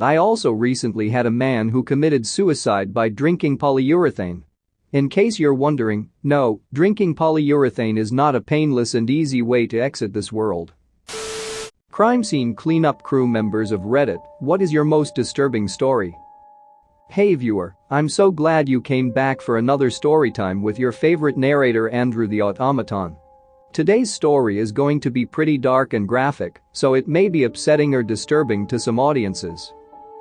I also recently had a man who committed suicide by drinking polyurethane. In case you're wondering, no, drinking polyurethane is not a painless and easy way to exit this world. Crime scene cleanup crew members of Reddit, what is your most disturbing story? Hey viewer, I'm so glad you came back for another story time with your favorite narrator Andrew the Automaton. Today's story is going to be pretty dark and graphic, so it may be upsetting or disturbing to some audiences.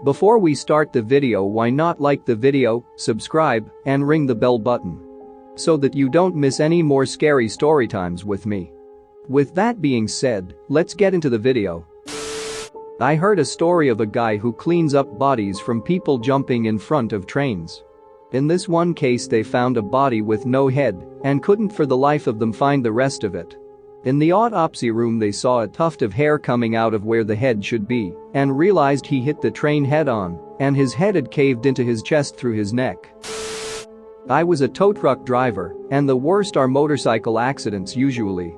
Before we start the video, why not like the video, subscribe, and ring the bell button so that you don't miss any more scary story times with me. With that being said, let's get into the video. I heard a story of a guy who cleans up bodies from people jumping in front of trains. In this one case, they found a body with no head and couldn't for the life of them find the rest of it. In the autopsy room, they saw a tuft of hair coming out of where the head should be and realized he hit the train head-on and his head had caved into his chest through his neck. I was a tow truck driver, and the worst are motorcycle accidents usually.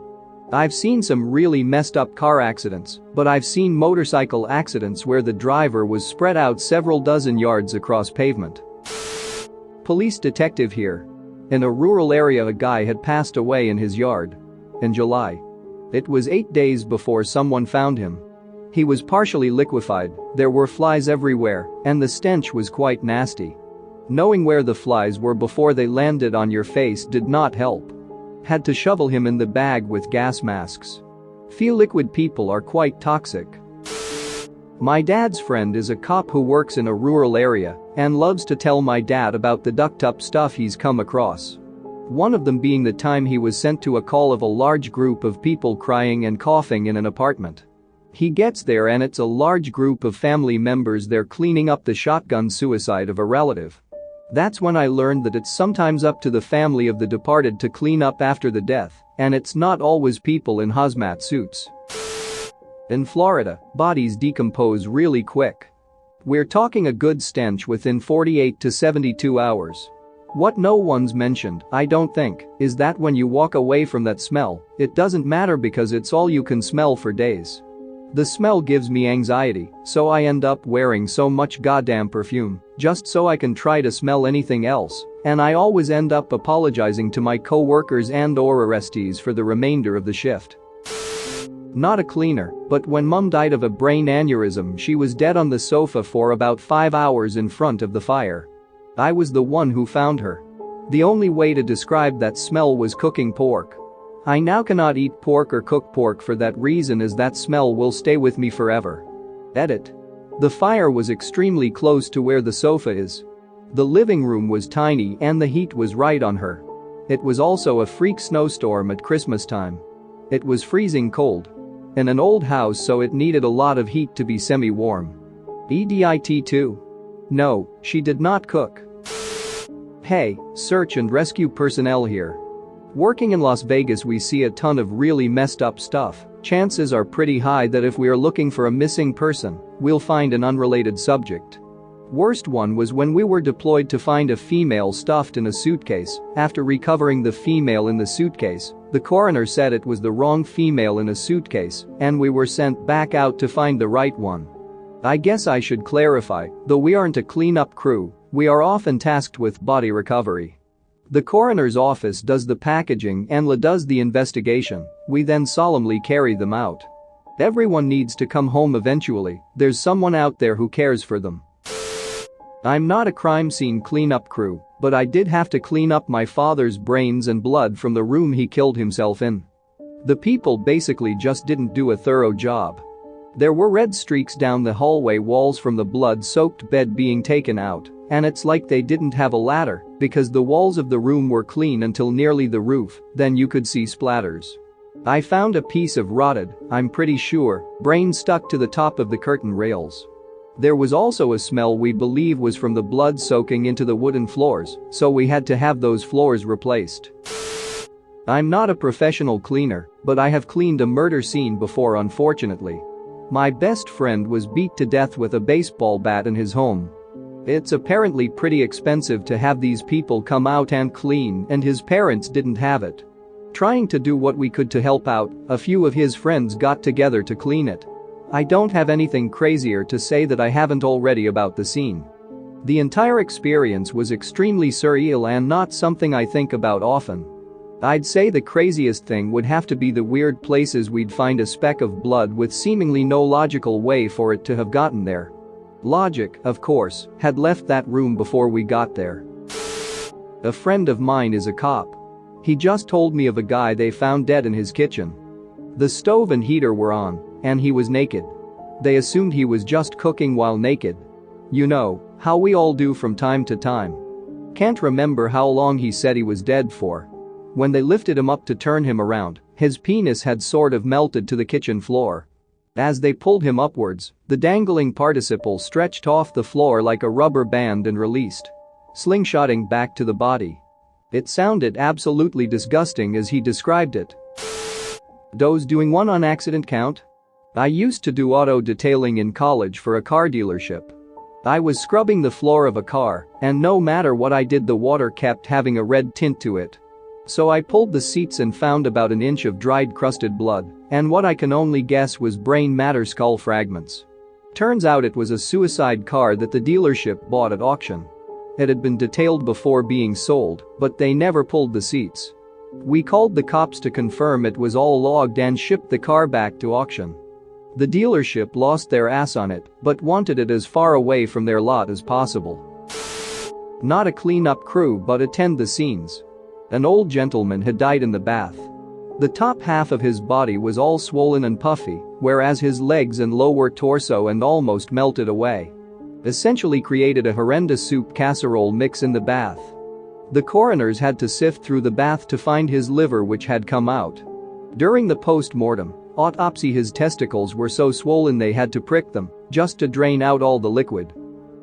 I've seen some really messed up car accidents, but I've seen motorcycle accidents where the driver was spread out several dozen yards across pavement. Police detective here. In a rural area, a guy had passed away in his yard. In July. It was 8 days before someone found him. He was partially liquefied, there were flies everywhere, and the stench was quite nasty. Knowing where the flies were before they landed on your face did not help. Had to shovel him in the bag with gas masks. Feel liquid people are quite toxic. My dad's friend is a cop who works in a rural area and loves to tell my dad about the ducked up stuff he's come across. One of them being the time he was sent to a call of a large group of people crying and coughing in an apartment. He gets there and it's a large group of family members there cleaning up the shotgun suicide of a relative. That's when I learned that it's sometimes up to the family of the departed to clean up after the death, and it's not always people in hazmat suits. In Florida, bodies decompose really quick. We're talking a good stench within 48 to 72 hours. What no one's mentioned, I don't think, is that when you walk away from that smell, it doesn't matter because it's all you can smell for days. The smell gives me anxiety, so I end up wearing so much goddamn perfume, just so I can try to smell anything else, and I always end up apologizing to my co-workers and/or arrestees for the remainder of the shift. Not a cleaner, but when mom died of a brain aneurysm, she was dead on the sofa for about 5 hours in front of the fire. I was the one who found her. The only way to describe that smell was cooking pork. I now cannot eat pork or cook pork for that reason, as that smell will stay with me forever. Edit. The fire was extremely close to where the sofa is. The living room was tiny and the heat was right on her. It was also a freak snowstorm at Christmas time. It was freezing cold. In an old house, so it needed a lot of heat to be semi-warm. EDIT too. No, she did not cook. Hey, search and rescue personnel here. Working in Las Vegas, we see a ton of really messed up stuff. Chances are pretty high that if we are looking for a missing person, we'll find an unrelated subject. Worst one was when we were deployed to find a female stuffed in a suitcase. After recovering the female in the suitcase, the coroner said it was the wrong female in a suitcase, and we were sent back out to find the right one. I guess I should clarify, though we aren't a cleanup crew, we are often tasked with body recovery. The coroner's office does the packaging and La does the investigation, we then solemnly carry them out. Everyone needs to come home eventually, there's someone out there who cares for them. I'm not a crime scene cleanup crew, but I did have to clean up my father's brains and blood from the room he killed himself in. The people basically just didn't do a thorough job. There were red streaks down the hallway walls from the blood-soaked bed being taken out, and it's like they didn't have a ladder because the walls of the room were clean until nearly the roof, then you could see splatters. I found a piece of rotted, I'm pretty sure, brain stuck to the top of the curtain rails. There was also a smell we believe was from the blood soaking into the wooden floors, so we had to have those floors replaced. I'm not a professional cleaner, but I have cleaned a murder scene before, unfortunately. My best friend was beat to death with a baseball bat in his home. It's apparently pretty expensive to have these people come out and clean, and his parents didn't have it. Trying to do what we could to help out, a few of his friends got together to clean it. I don't have anything crazier to say that I haven't already about the scene. The entire experience was extremely surreal and not something I think about often. I'd say the craziest thing would have to be the weird places we'd find a speck of blood with seemingly no logical way for it to have gotten there. Logic, of course, had left that room before we got there. A friend of mine is a cop. He just told me of a guy they found dead in his kitchen. The stove and heater were on, and he was naked. They assumed he was just cooking while naked. You know, how we all do from time to time. Can't remember how long he said he was dead for. When they lifted him up to turn him around, his penis had sort of melted to the kitchen floor. As they pulled him upwards, the dangling participle stretched off the floor like a rubber band and released, slingshotting back to the body. It sounded absolutely disgusting as he described it. Does doing one on accident count? I used to do auto detailing in college for a car dealership. I was scrubbing the floor of a car, and no matter what I did, the water kept having a red tint to it. So I pulled the seats and found about an inch of dried crusted blood, and what I can only guess was brain matter skull fragments. Turns out it was a suicide car that the dealership bought at auction. It had been detailed before being sold, but they never pulled the seats. We called the cops to confirm it was all logged and shipped the car back to auction. The dealership lost their ass on it, but wanted it as far away from their lot as possible. Not a cleanup crew but attend the scenes. An old gentleman had died in the bath. The top half of his body was all swollen and puffy, whereas his legs and lower torso and almost melted away. Essentially created a horrendous soup casserole mix in the bath. The coroners had to sift through the bath to find his liver, which had come out. During the post-mortem autopsy, his testicles were so swollen they had to prick them just to drain out all the liquid.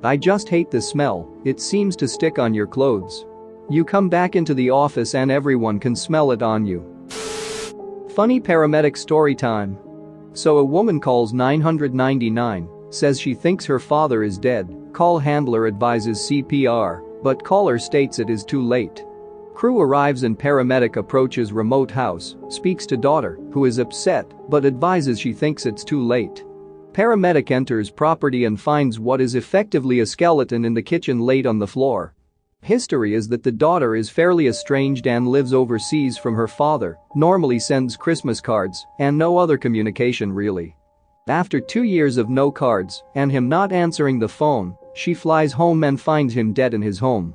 I just hate the smell, it seems to stick on your clothes. You come back into the office and everyone can smell it on you. Funny paramedic story time. So a woman calls 999, says she thinks her father is dead. Call handler advises CPR, but caller states it is too late. Crew arrives and paramedic approaches remote house, speaks to daughter, who is upset, but advises she thinks it's too late. Paramedic enters property and finds what is effectively a skeleton in the kitchen laid on the floor. History is that the daughter is fairly estranged and lives overseas from her father, normally sends Christmas cards, and no other communication really. After 2 years of no cards and him not answering the phone, she flies home and finds him dead in his home.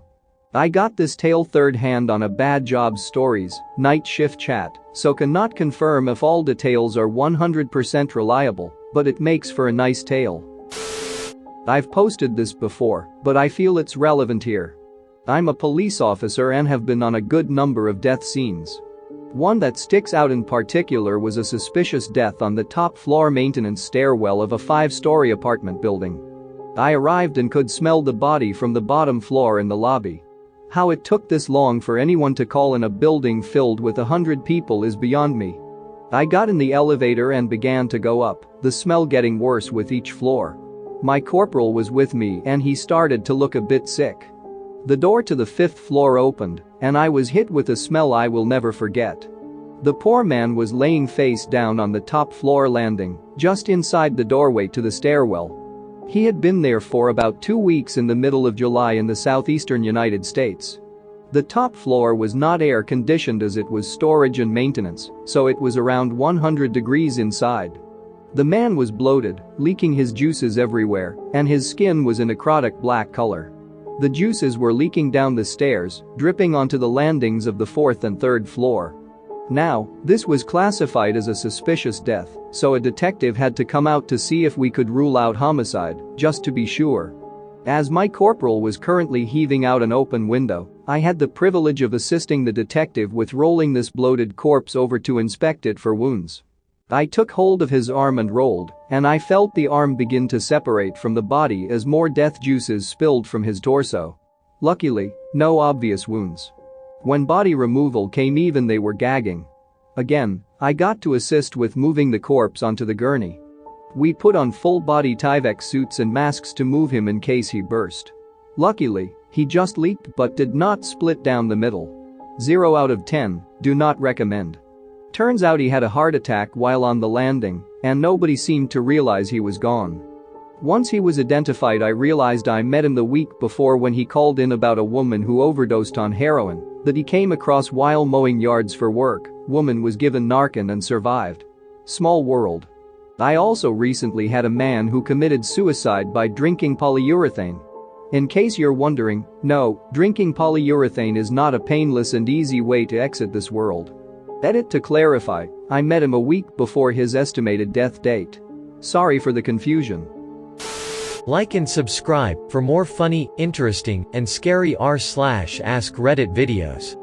I got this tale third hand on a Bad Jobs Stories night shift chat, so cannot confirm if all details are 100% reliable, but it makes for a nice tale. I've posted this before, but I feel it's relevant here. I'm a police officer and have been on a good number of death scenes. One that sticks out in particular was a suspicious death on the top floor maintenance stairwell of a 5-story apartment building. I arrived and could smell the body from the bottom floor in the lobby. How it took this long for anyone to call in a building filled with 100 people is beyond me. I got in the elevator and began to go up, the smell getting worse with each floor. My corporal was with me and he started to look a bit sick. The door to the 5th floor opened, and I was hit with a smell I will never forget. The poor man was laying face down on the top floor landing, just inside the doorway to the stairwell. He had been there for about 2 weeks in the middle of July in the southeastern United States. The top floor was not air conditioned as it was storage and maintenance, so it was around 100 degrees inside. The man was bloated, leaking his juices everywhere, and his skin was a necrotic black color. The juices were leaking down the stairs, dripping onto the landings of the 4th and 3rd floor. Now, this was classified as a suspicious death, so a detective had to come out to see if we could rule out homicide, just to be sure. As my corporal was currently heaving out an open window, I had the privilege of assisting the detective with rolling this bloated corpse over to inspect it for wounds. I took hold of his arm and rolled, and I felt the arm begin to separate from the body as more death juices spilled from his torso. Luckily, no obvious wounds. When body removal came, even they were gagging. Again, I got to assist with moving the corpse onto the gurney. We put on full-body Tyvek suits and masks to move him in case he burst. Luckily, he just leaked but did not split down the middle. 0 out of 10, do not recommend. Turns out he had a heart attack while on the landing, and nobody seemed to realize he was gone. Once he was identified, I realized I met him the week before when he called in about a woman who overdosed on heroin that he came across while mowing yards for work. Woman was given Narcan and survived. Small world. I also recently had a man who committed suicide by drinking polyurethane. In case you're wondering, no, drinking polyurethane is not a painless and easy way to exit this world. Edit to clarify, I met him a week before his estimated death date. Sorry for the confusion. Like and subscribe for more funny, interesting, and scary r/ask Reddit videos.